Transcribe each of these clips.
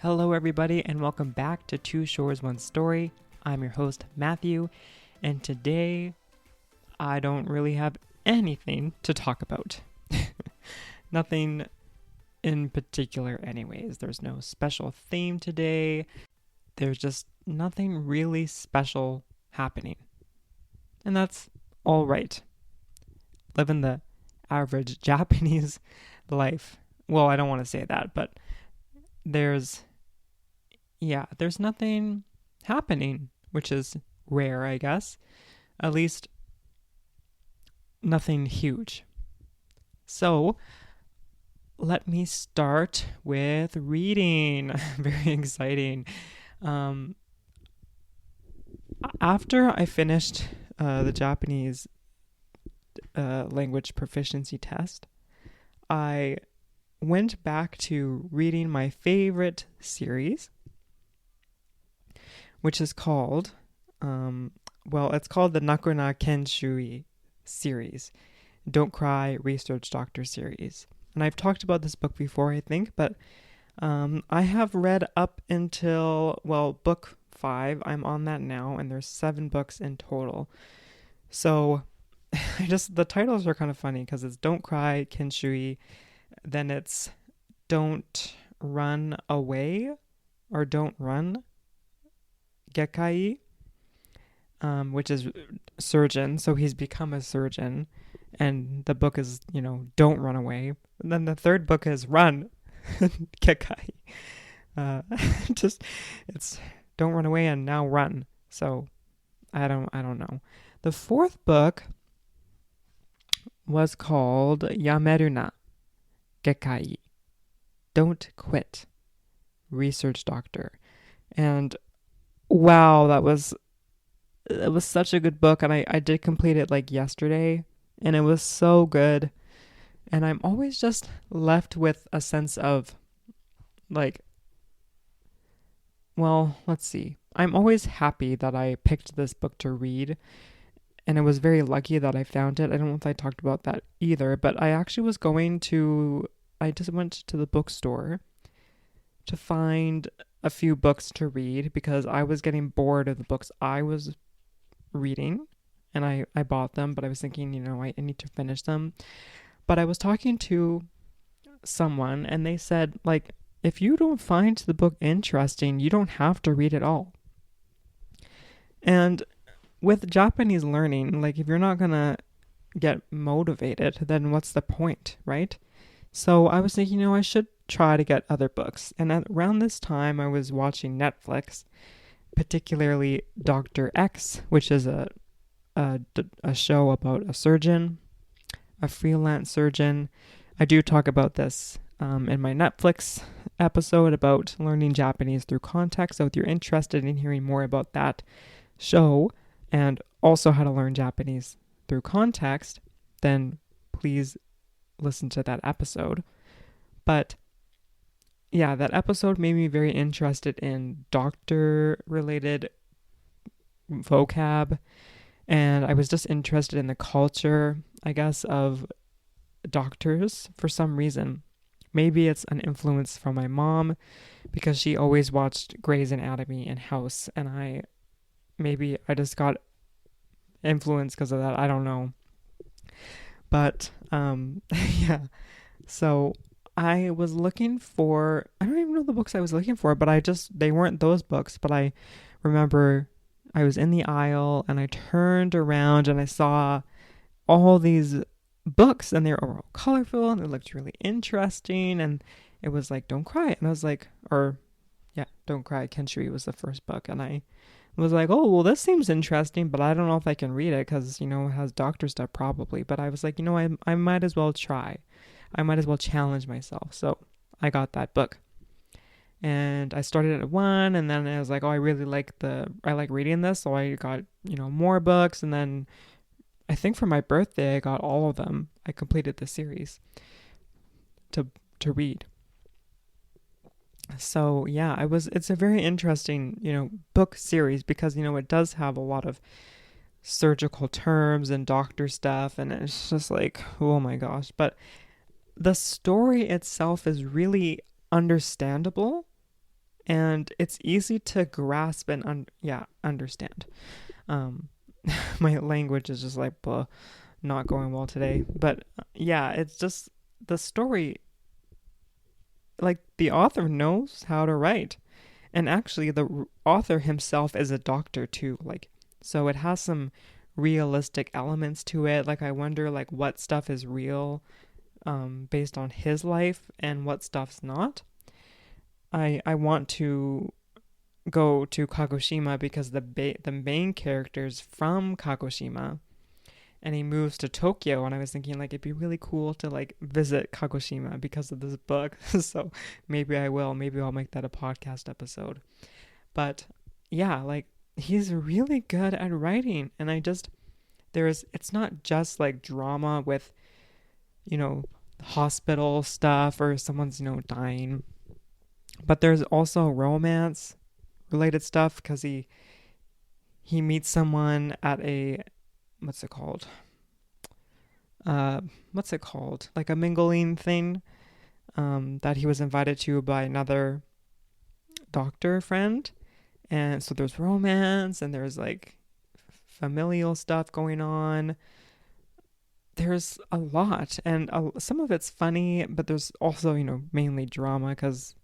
Hello, everybody, and welcome back to Two Shores, One Story. I'm your host, Matthew, and today I don't really have anything to talk about. Nothing in particular, anyways. There's no special theme today. There's just nothing really special happening. And that's all right. Living the average Japanese life. Well, I don't want to say that, but there's nothing happening, which is rare, I guess. At least nothing huge. So let me start with reading. Very exciting. After I finished the Japanese language proficiency test, I went back to reading my favorite series, which is called, it's called the Nakuna Kenshui series, Don't Cry Research Doctor series. And I've talked about this book before, I think, but I have read up until, book 5. I'm on that now, and there's 7 books in total. So the titles are kind of funny because it's Don't Cry Kenshui, then it's Don't Run Away, or Don't Run Gekai, which is surgeon. So he's become a surgeon, and the book is, Don't Run Away. And then the third book is Run Gekai. It's Don't Run Away and now Run. So I don't know. The fourth book was called Yameruna Gekai, Don't Quit Research Doctor. And wow, it was such a good book, and I did complete it like yesterday, and it was so good. And I'm always just left with a sense of let's see. I'm always happy that I picked this book to read, and I was very lucky that I found it. I don't know if I talked about that either, but I just went to the bookstore to find a few books to read because I was getting bored of the books I was reading, and I bought them, but I was thinking, I need to finish them. But I was talking to someone, and they said, if you don't find the book interesting, you don't have to read it all. And with Japanese learning, if you're not gonna get motivated, then what's the point, right? So I was thinking, I should try to get other books. And around this time, I was watching Netflix, particularly Dr. X, which is a show about a surgeon, a freelance surgeon. I do talk about this in my Netflix episode about learning Japanese through context. So if you're interested in hearing more about that show and also how to learn Japanese through context, then please listen to that episode. But yeah, that episode made me very interested in doctor-related vocab, and I was just interested in the culture, I guess, of doctors for some reason. Maybe it's an influence from my mom because she always watched Grey's Anatomy and House, and I just got influenced because of that. I don't know. But yeah, so I was looking for, I don't even know the books I was looking for, but they weren't those books, but I remember I was in the aisle and I turned around and I saw all these books, and they were all colorful and it looked really interesting, and it was like, Don't Cry. And I was like, Don't Cry Kenshui was the first book, and I was like, oh, well, this seems interesting, but I don't know if I can read it because, it has doctor stuff probably. But I was like, I might as well try. I might as well challenge myself. So I got that book. And I started at 1, and then I was like, oh, I like reading this. So I got, more books. And then I think for my birthday, I got all of them. I completed the series to read. So yeah, it's a very interesting, book series because, it does have a lot of surgical terms and doctor stuff, and it's just like, oh my gosh. But the story itself is really understandable and it's easy to grasp and understand. Um, my language is just like blah, not going well today, but yeah, it's just the story. Like the author knows how to write, and actually, the author himself is a doctor too. Like, so it has some realistic elements to it. Like, I wonder like what stuff is real, based on his life and what stuff's not. I want to go to Kagoshima because the main character's from Kagoshima, and he moves to Tokyo, and I was thinking like it'd be really cool to like visit Kagoshima because of this book. So maybe I will. Maybe I'll make that a podcast episode. But yeah, like he's really good at writing, and it's not just like drama with, you know, hospital stuff or someone's, dying, but there's also romance related stuff because he meets someone at a, what's it called? What's it called? Like a mingling thing, that he was invited to by another doctor friend. And so there's romance and there's like familial stuff going on. There's a lot, and some of it's funny, but there's also, mainly drama because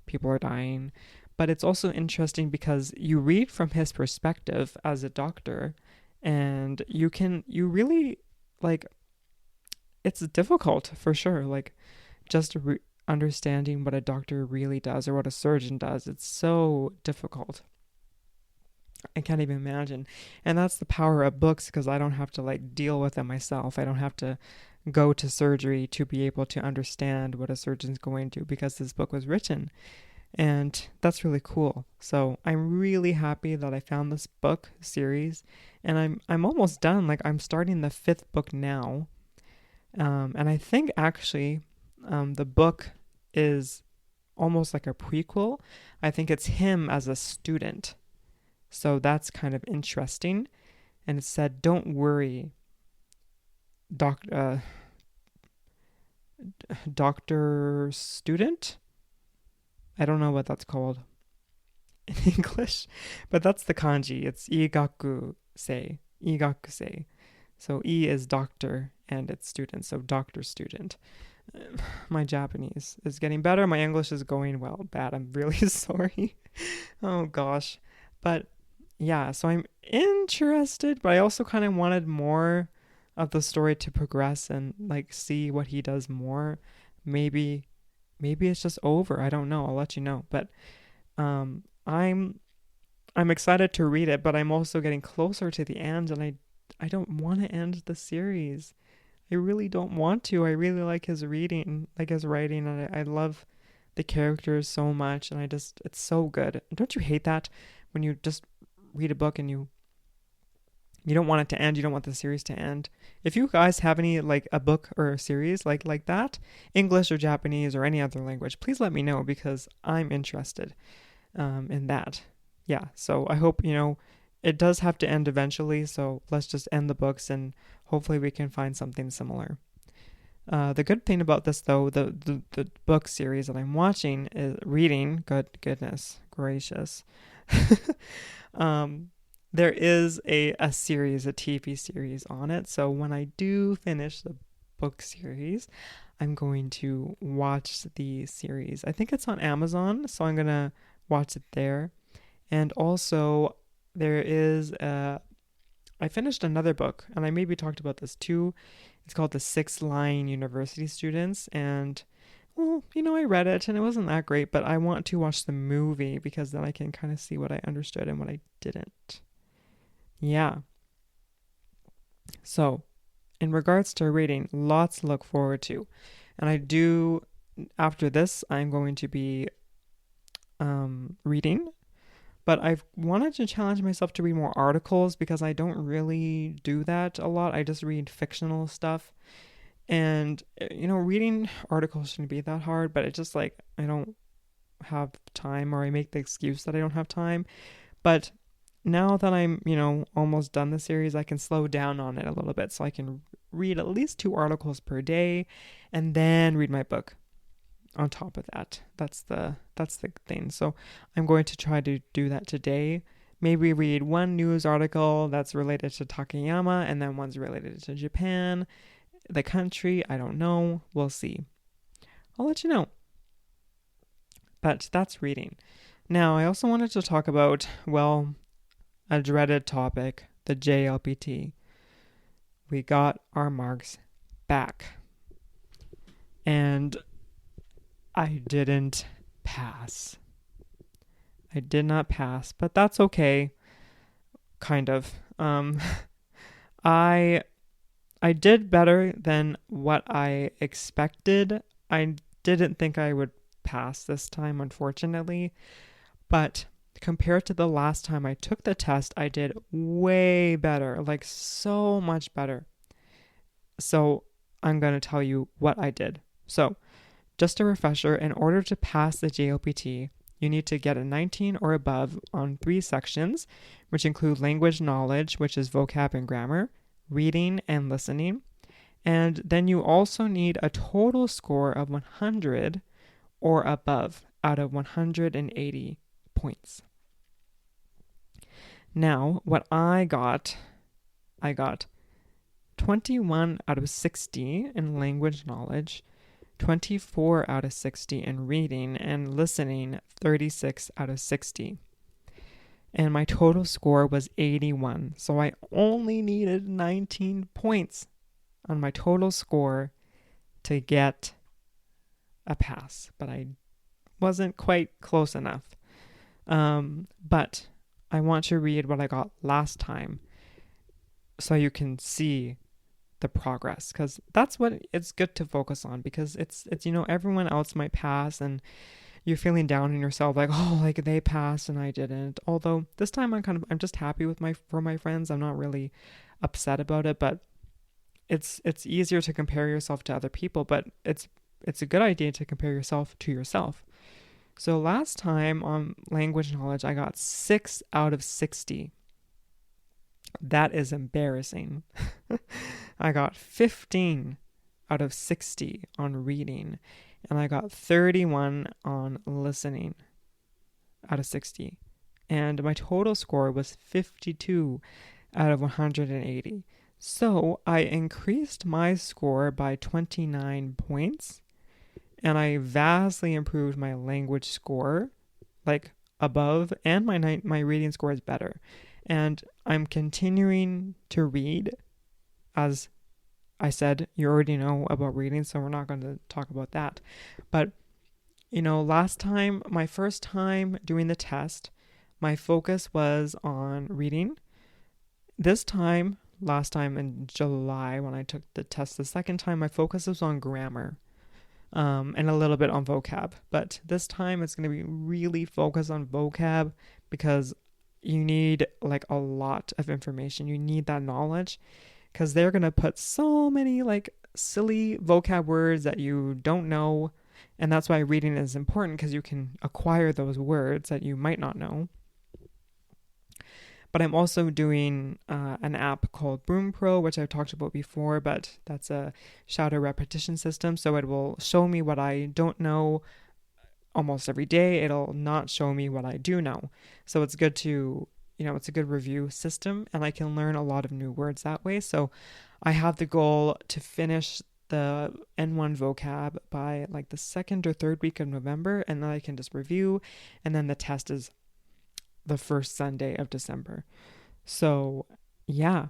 people are dying. But it's also interesting because you read from his perspective as a doctor, and you really like, it's difficult for sure. Like, just understanding what a doctor really does or what a surgeon does, it's so difficult. I can't even imagine. And that's the power of books because I don't have to like deal with them myself. I don't have to go to surgery to be able to understand what a surgeon's going to because this book was written. And that's really cool. So I'm really happy that I found this book series, and I'm almost done. Like I'm starting the 5th book now. And I think actually, the book is almost like a prequel. I think it's him as a student. So that's kind of interesting. And it said, "Don't worry, doc, uh, doctor student." I don't know what that's called in English, but that's the kanji. It's igakusei, igakusei. So E is doctor and it's student, so doctor student. My Japanese is getting better. My English is going bad. I'm really sorry. Oh gosh. But yeah, so I'm interested, but I also kind of wanted more of the story to progress and like see what he does more. Maybe it's just over. I don't know. I'll let you know. But um I'm excited to read it, but I'm also getting closer to the end, and I don't want to end the series. I really don't want to. I really like his reading, like his writing, and I love the characters so much, and it's so good. Don't you hate that when you just read a book and you don't want it to end, you don't want the series to end? If you guys have any like a book or a series like that, English or Japanese or any other language, please let me know because I'm interested in that. Yeah, so I hope, it does have to end eventually, so let's just end the books and hopefully we can find something similar. The good thing about this, though, the book series that I'm watching is reading. Goodness gracious, there is a series, a TV series on it. So when I do finish the book series, I'm going to watch the series. I think it's on Amazon, so I'm gonna watch it there. And also, there is I finished another book, and I maybe talked about this too. It's called The Six Line University Students, and well, I read it and it wasn't that great, but I want to watch the movie because then I can kind of see what I understood and what I didn't. Yeah. So, in regards to reading, lots to look forward to. And after this, I'm going to be reading, but I've wanted to challenge myself to read more articles because I don't really do that a lot. I just read fictional stuff. And, reading articles shouldn't be that hard, but it's just like I don't have time, or I make the excuse that I don't have time. But now that I'm, almost done the series, I can slow down on it a little bit so I can read at least 2 articles per day and then read my book. on top of that. That's the thing. So I'm going to try to do that today. Maybe read one news article that's related to Takayama and then one's related to Japan, the country. I don't know. We'll see. I'll let you know. But that's reading. Now, I also wanted to talk about, well, a dreaded topic, the JLPT. We got our marks back. And I didn't pass. I did not pass, but that's okay. Kind of. I did better than what I expected. I didn't think I would pass this time, unfortunately, but compared to the last time I took the test, I did way better, like so much better. So I'm going to tell you what I did. So just a refresher, in order to pass the JLPT, you need to get a 19 or above on 3 sections, which include language knowledge, which is vocab and grammar, reading and listening. And then you also need a total score of 100 or above out of 180 points. Now, what I got 21 out of 60 in language knowledge, 24 out of 60 in reading, and listening 36 out of 60. And my total score was 81. So I only needed 19 points on my total score to get a pass. But I wasn't quite close enough. But I want to read what I got last time so you can see the progress, because that's what it's good to focus on, because it's everyone else might pass and you're feeling down on yourself, like, oh, like they passed and I didn't. Although this time I'm just happy for my friends. I'm not really upset about it, but it's easier to compare yourself to other people, but it's a good idea to compare yourself to yourself. So last time on language knowledge, I got 6 out of 60. That is embarrassing. I got 15 out of 60 on reading, and I got 31 on listening out of 60. And my total score was 52 out of 180. So I increased my score by 29 points, and I vastly improved my language score, like above, and my reading score is better. And I'm continuing to read. As I said, you already know about reading, so we're not going to talk about that. But, last time, my first time doing the test, my focus was on reading. Last time in July, when I took the test the second time, my focus was on grammar, and a little bit on vocab. But this time, it's going to be really focused on vocab, because you need like a lot of information. You need that knowledge, because they're going to put so many like silly vocab words that you don't know. And that's why reading is important, because you can acquire those words that you might not know. But I'm also doing an app called Broom Pro, which I've talked about before, but that's a shadow repetition system. So it will show me what I don't know almost every day. It'll not show me what I do know. So it's good to, it's a good review system, and I can learn a lot of new words that way. So I have the goal to finish the N1 vocab by like the 2nd or 3rd week of November, and then I can just review, and then the test is the first Sunday of December. So yeah,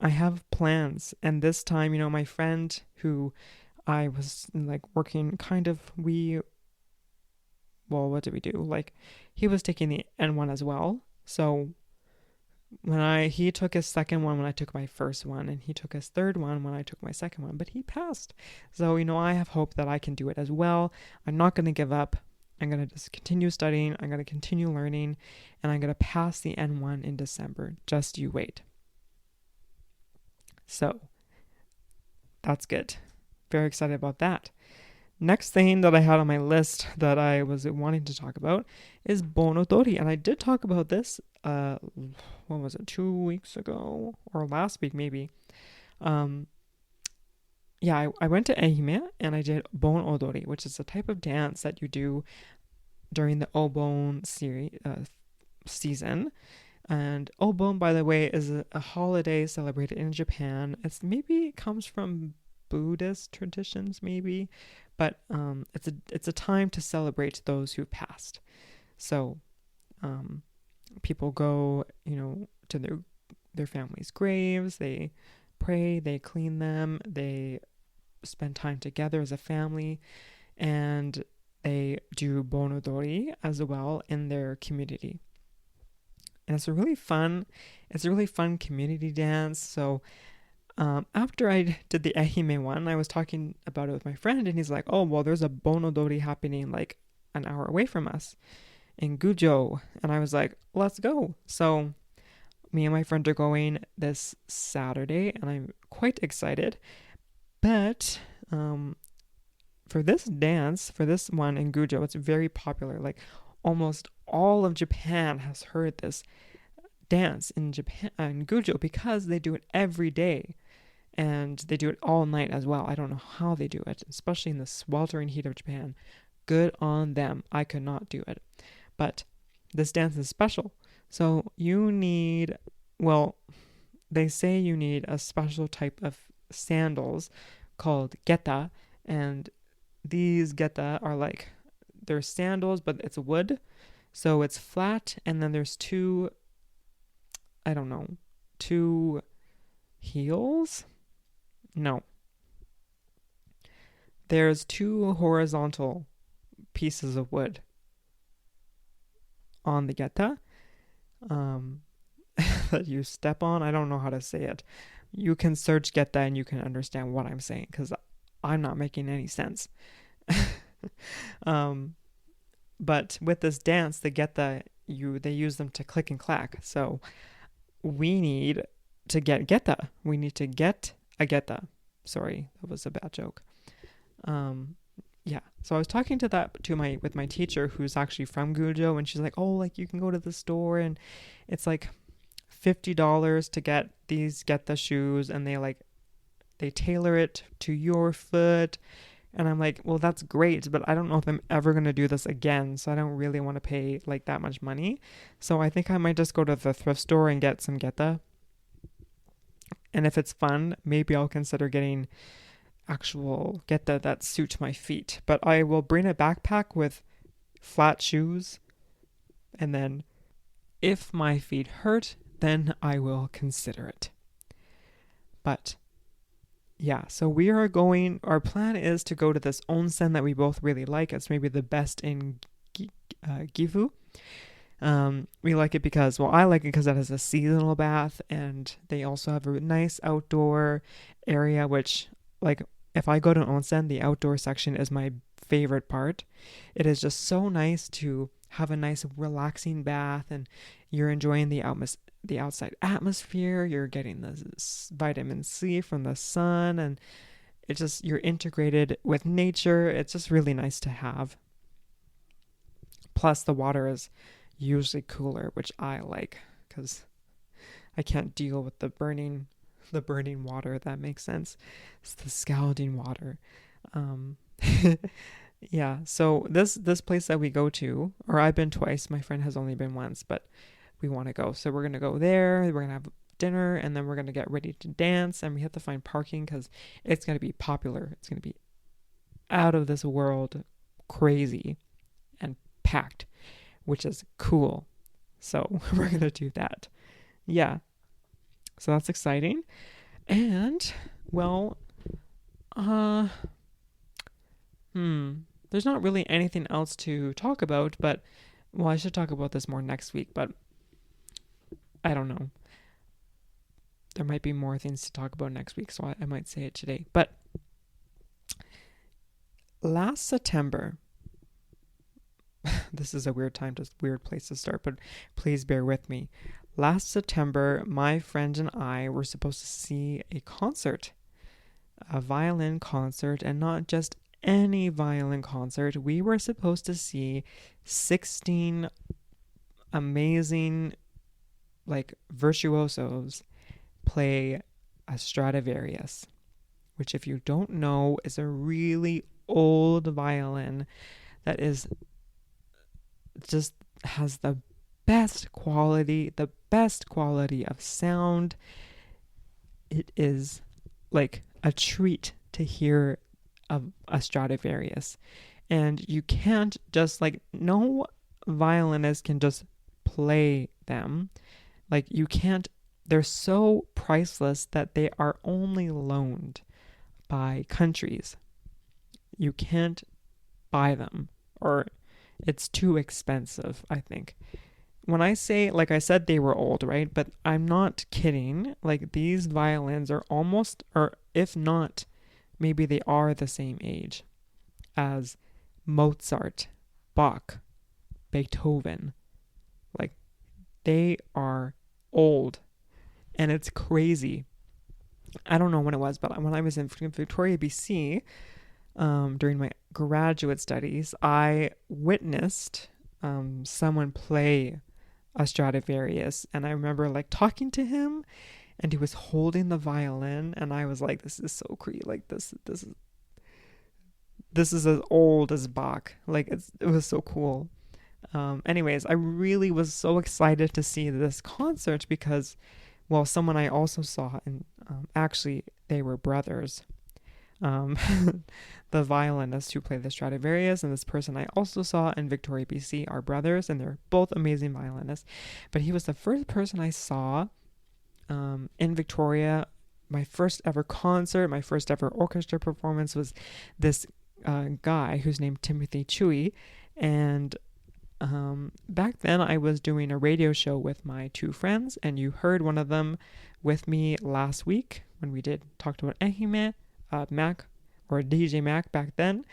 I have plans. And this time, my friend who I was like working what did we do? Like, he was taking the N1 as well. So he took his second one when I took my first one, and he took his third one when I took my second one, but he passed. So, I have hope that I can do it as well. I'm not going to give up. I'm going to just continue studying. I'm going to continue learning, and I'm going to pass the N1 in December. Just you wait. So that's good. Very excited about that. Next thing that I had on my list that I was wanting to talk about is Bonotori. And I did talk about this, 2 weeks ago? Or last week, maybe. I went to Ehime and I did Bon Odori, which is a type of dance that you do during the Obon season. And Obon, by the way, is a holiday celebrated in Japan. It comes from Buddhist traditions, maybe, but it's a time to celebrate those who passed. So um, people go, to their families' graves. They pray, they clean them, they spend time together as a family, and they do bonodori as well in their community. And it's a really fun community dance. So after I did the Ehime one, I was talking about it with my friend, and he's like, "Oh, well, there's a bonodori happening like an hour away from us in Gujo," and I was like, "Let's go!" So me and my friend are going this Saturday, and I'm quite excited. But for this one in Gujo, it's very popular. Like almost all of Japan has heard this dance in Japan in Gujo because they do it every day and they do it all night as well. I don't know how they do it, especially in the sweltering heat of Japan. Good on them. I could not do it. But this dance is special. So well, they say you need a special type of sandals called geta, and these geta are like they're sandals, but it's wood, so it's flat, and then there's I don't know, two heels? No. There's two horizontal pieces of wood on the geta um, that you step on. I don't know how to say it. You can search geta and you can understand what I'm saying because I'm not making any sense. But with this dance, the geta, they use them to click and clack. So we need to get geta. We need to get a geta. Sorry, that was a bad joke. Yeah. So I was talking with my teacher who's actually from Gujo, and she's like, "Oh, like you can go to the store and it's like $50 to get the shoes, and they tailor it to your foot." And I'm like, "Well, that's great, but I don't know if I'm ever going to do this again, so I don't really want to pay like that much money. So I think I might just go to the thrift store and get some geta. And if it's fun, maybe I'll consider getting actual geta that suit my feet. But I will bring a backpack with flat shoes, and then if my feet hurt, then I will consider it. But yeah, so our plan is to go to this onsen that we both really like. It's maybe the best in Gifu. We like it because, I like it because it has a seasonal bath, and they also have a nice outdoor area, which, like, if I go to an onsen, the outdoor section is my favorite part. It is just so nice to have a nice relaxing bath, and you're enjoying the outside atmosphere. You're getting the vitamin C from the sun, and you're integrated with nature. It's just really nice to have. Plus, the water is usually cooler, which I like because I can't deal with the burning water, if that makes sense. It's the scalding water. Yeah, so this place that we go to, or I've been twice, my friend has only been once, but we want to go. So we're going to go there, we're going to have dinner, and then we're going to get ready to dance, and we have to find parking because it's going to be popular. It's going to be out of this world crazy and packed, which is cool. So we're going to do that. Yeah. So that's exciting. And, there's not really anything else to talk about, but, I should talk about this more next week, but I don't know. There might be more things to talk about next week, so I might say it today. But last September, this is a weird place to start, but please bear with me. Last September, my friend and I were supposed to see a violin concert, and not just any violin concert. We were supposed to see 16 amazing, like, virtuosos play a Stradivarius. which, if you don't know, is a really old violin that is just has the best quality of sound. It is like a treat to hear a Stradivarius. And you can't just, like, no violinist can just play them. Like, you can't, they're so priceless that they are only loaned by countries. You can't buy them, or it's too expensive, I think. When I say, like I said, they were old, right? But I'm not kidding. Like, these violins are almost, or if not, maybe they are the same age as Mozart, Bach, Beethoven. Like, they are old, and it's crazy. I don't know when it was, but when I was in Victoria, BC, during my graduate studies, I witnessed someone play a Stradivarius, and I remember, like, talking to him, and he was holding the violin, and I was like, "This is so creepy! Like, this is as old as Bach. Like, it was so cool." Anyways, I really was so excited to see this concert because, well, someone I also saw, and actually they were brothers. Um, the violinist who played the Stradivarius and this person I also saw in Victoria, BC are brothers, and they're both amazing violinists. But he was the first person I saw in Victoria. My first ever concert, my first ever orchestra performance was this guy who's named Timothy Chewy. And back then I was doing a radio show with my two friends, and you heard one of them with me last week when we talked about Ehime, Mac, or DJ Mac back then.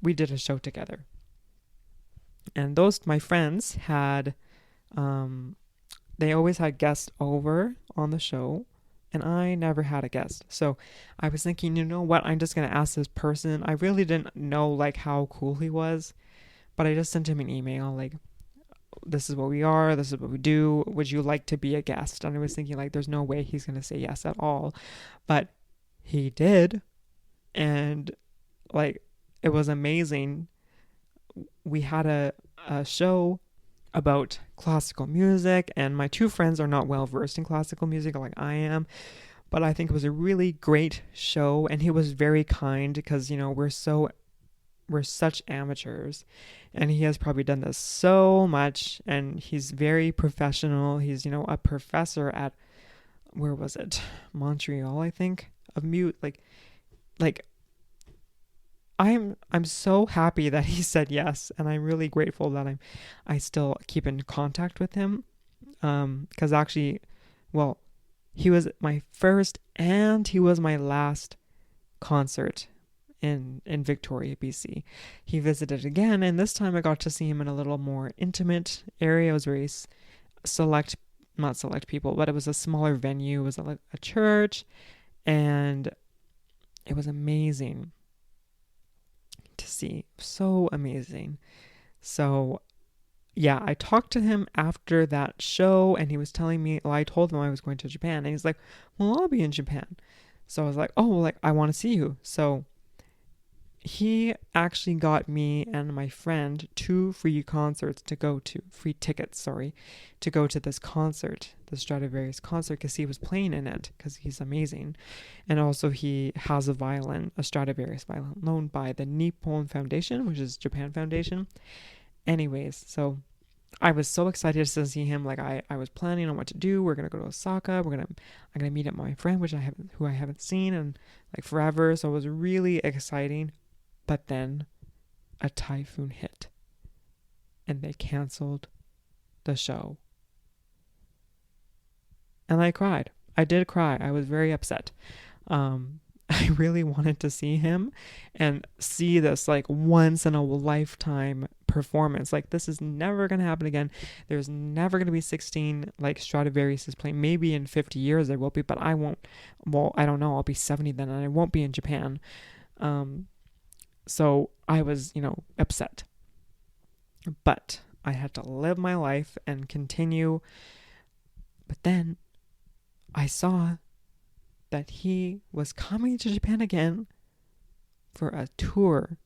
We did a show together. And my friends had, they always had guests over on the show, and I never had a guest. So I was thinking, you know what, I'm just going to ask this person. I really didn't know, like, how cool he was, but I just sent him an email, like, "This is what we are, this is what we do, would you like to be a guest?" And I was thinking, like, there's no way he's going to say yes at all. But he did, and, like, it was amazing. We had a show about classical music, and my two friends are not well versed in classical music like I am, but I think it was a really great show, and he was very kind because, you know, we're such amateurs, and he has probably done this so much, and he's very professional. He's, you know, a professor at, where was it, Montreal, I think, of mute. Like I'm so happy that he said yes, and I'm really grateful that I still keep in contact with him, because actually, well, he was my first and he was my last concert in Victoria, BC. He visited again, and this time I got to see him in a little more intimate area. It was very not select people, but it was a smaller venue. It was a church, and it was amazing to see. So amazing. So yeah, I talked to him after that show, and he was telling me, well, I told him I was going to Japan, and he's like, "Well, I'll be in Japan." So I was like, "Oh, like, I want to see you." So he actually got me and my friend free tickets, to go to this concert, the Stradivarius concert, because he was playing in it, because he's amazing. And also he has a Stradivarius violin loaned by the Nippon Foundation, which is Japan Foundation. Anyways, so I was so excited to see him. Like, I was planning on what to do. We're gonna go to Osaka. I'm gonna meet up with my friend, who I haven't seen in, like, forever. So it was really exciting. But then a typhoon hit, and they canceled the show. And I cried. I did cry. I was very upset. I really wanted to see him and see this, like, once in a lifetime performance. Like, this is never going to happen again. There's never going to be 16, like, Stradivarius is playing. Maybe in 50 years there will be, but I won't. Well, I don't know. I'll be 70 then, and I won't be in Japan. So I was, you know, upset. But I had to live my life and continue. But then I saw that he was coming to Japan again for a tour,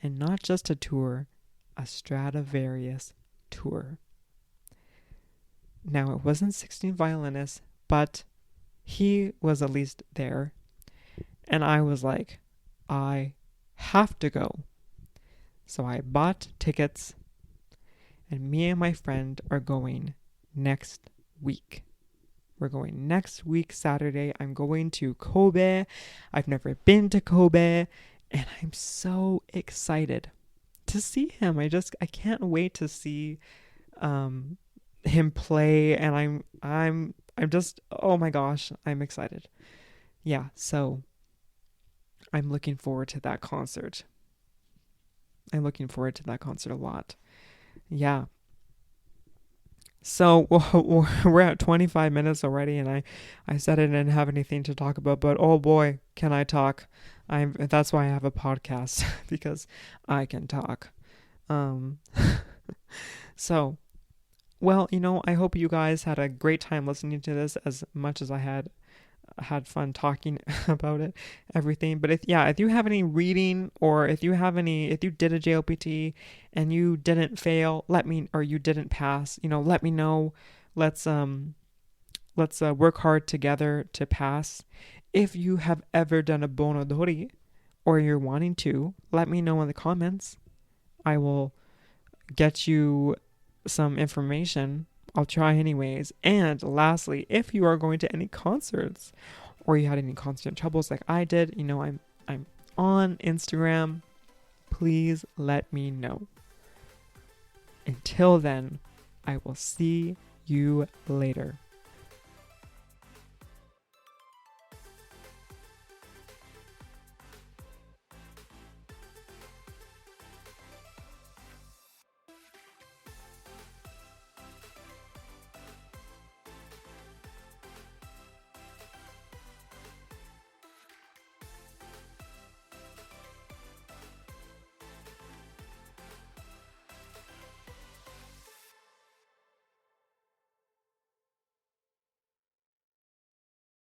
and not just a tour, a Stradivarius tour. Now, it wasn't 16 violinists, but he was at least there. And I was like, I have to go. So I bought tickets, and me and my friend are going next week. We're going next week, Saturday. I'm going to Kobe. I've never been to Kobe, and I'm so excited to see him. I can't wait to see him play, and I'm just, oh my gosh, I'm excited. Yeah, so I'm looking forward to that concert. I'm looking forward to that concert a lot. Yeah. So we're at 25 minutes already, and I said I didn't have anything to talk about, but oh boy, can I talk. That's why I have a podcast, because I can talk. Um, so, well, I hope you guys had a great time listening to this as much as I had fun talking about it, everything. But if you have any reading, or if you did a JLPT and you didn't fail, or you didn't pass, let me know. Let's work hard together to pass. If you have ever done a bonodori, or you're wanting to, let me know in the comments. I will get you some information. I'll try anyways. And lastly, if you are going to any concerts, or you had any concert troubles like I did, I'm on Instagram. Please let me know. Until then, I will see you later.